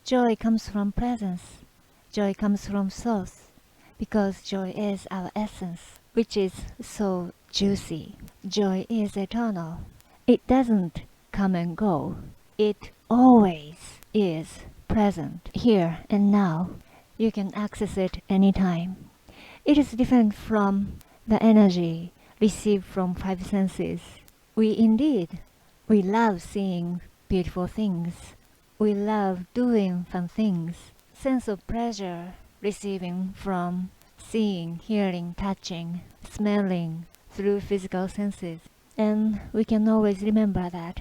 Joy comes from presence. Joy comes from source. Because joy is our essence, which is so juicy. Joy is eternal. It doesn't come and go. It always is present, here and now. You can access it anytime. It is different from the energy received from five senses. We love seeing beautiful things. We love doing fun things. Sense of pleasure receiving from seeing, hearing, touching, smelling through physical senses. And we can always remember that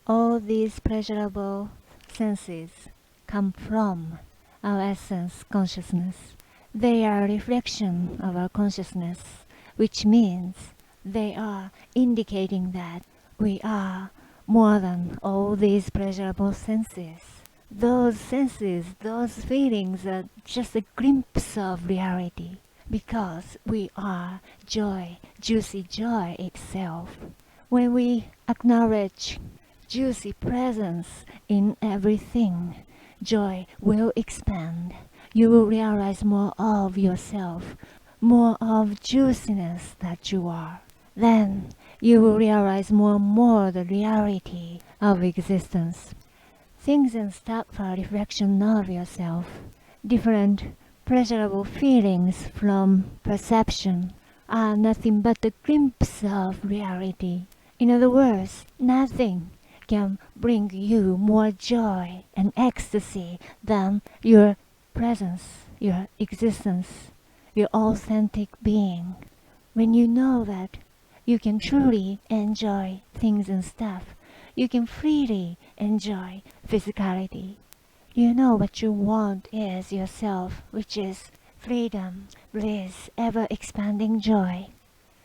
all these pleasurable senses come from our essence consciousness. They are a reflection of our consciousness, which means they are indicating that we are more than all these pleasurable senses. Those senses, those feelings are just a glimpse of reality, because we are joy, juicy joy itself. When we acknowledge juicy presence in everything, joy will expand. You will realize more of yourself, more of juiciness that you are. Then you will realize more and more the reality of existence. Things and stuff are a reflection of yourself. Different pleasurable feelings from perception are nothing but a glimpse of reality. In other words, nothing can bring you more joy and ecstasy than your presence, your existence, your authentic being. When you know that you can truly enjoy things and stuff, you can freely enjoy physicality. You know what you want is yourself, which is freedom, bliss, ever-expanding joy.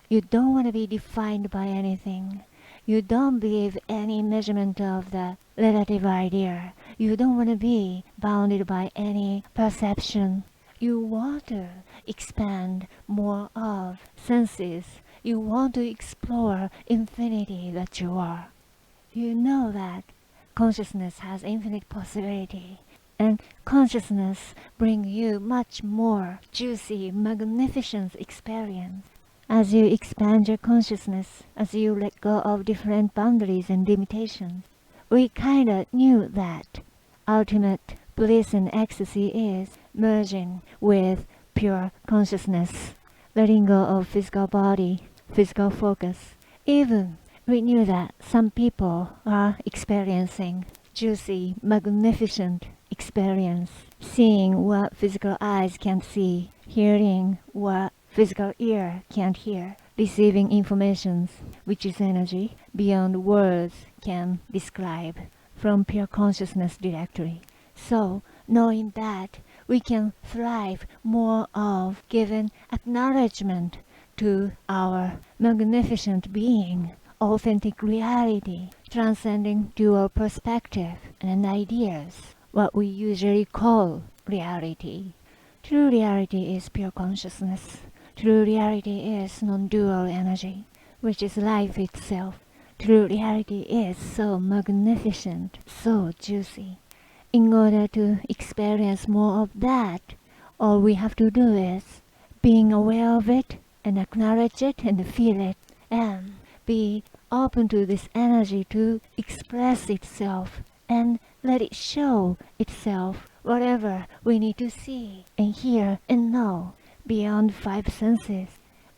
You don't want to be defined by anything. You don't believe any measurement of the relative idea. You don't want to be bounded by any perception. You want to expand more of senses. You want to explore infinity that you are. You know that consciousness has infinite possibility, and consciousness brings you much more juicy, magnificent experience. As you expand your consciousness, as you let go of different boundaries and limitations, we kinda knew that ultimate bliss and ecstasy is merging with pure consciousness, letting go of physical body, physical focus. Even we knew that some people are experiencing juicy, magnificent experience, seeing what physical eyes can't see, hearing what physical ear can't hear, receiving information, which is energy, beyond words can describe, from pure consciousness directly. So, knowing that, we can thrive more of giving acknowledgement to our magnificent being, authentic reality, transcending dual perspective and ideas, what we usually call reality. True reality is pure consciousness. True reality is non-dual energy, which is life itself. True reality is so magnificent, so juicy. In order to experience more of that, all we have to do is being aware of it and acknowledge it and feel it, and be open to this energy to express itself and let it show itself whatever we need to see and hear and know beyond five senses.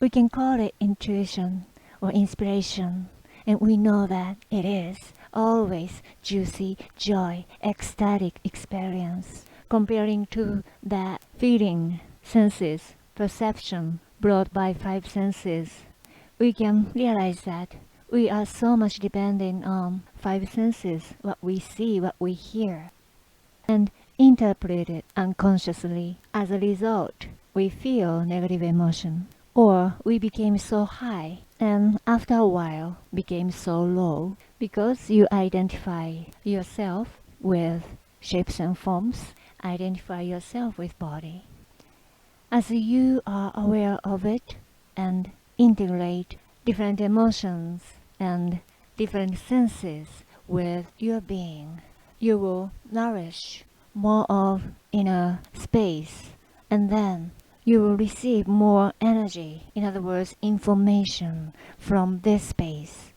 We can call it intuition or inspiration, and we know that it is always juicy joy, ecstatic experience, comparing to that feeling, senses, perception brought by five senses. We can realize that we are so much dependent on five senses, what we see, what we hear, and interpret it unconsciously. As a result, we feel negative emotion, or we became so high and after a while became so low, because you identify yourself with shapes and forms, identify yourself with body. As you are aware of it and integrate different emotions and different senses with your being, you will nourish more of inner space, and then you will receive more energy, in other words, information from this space.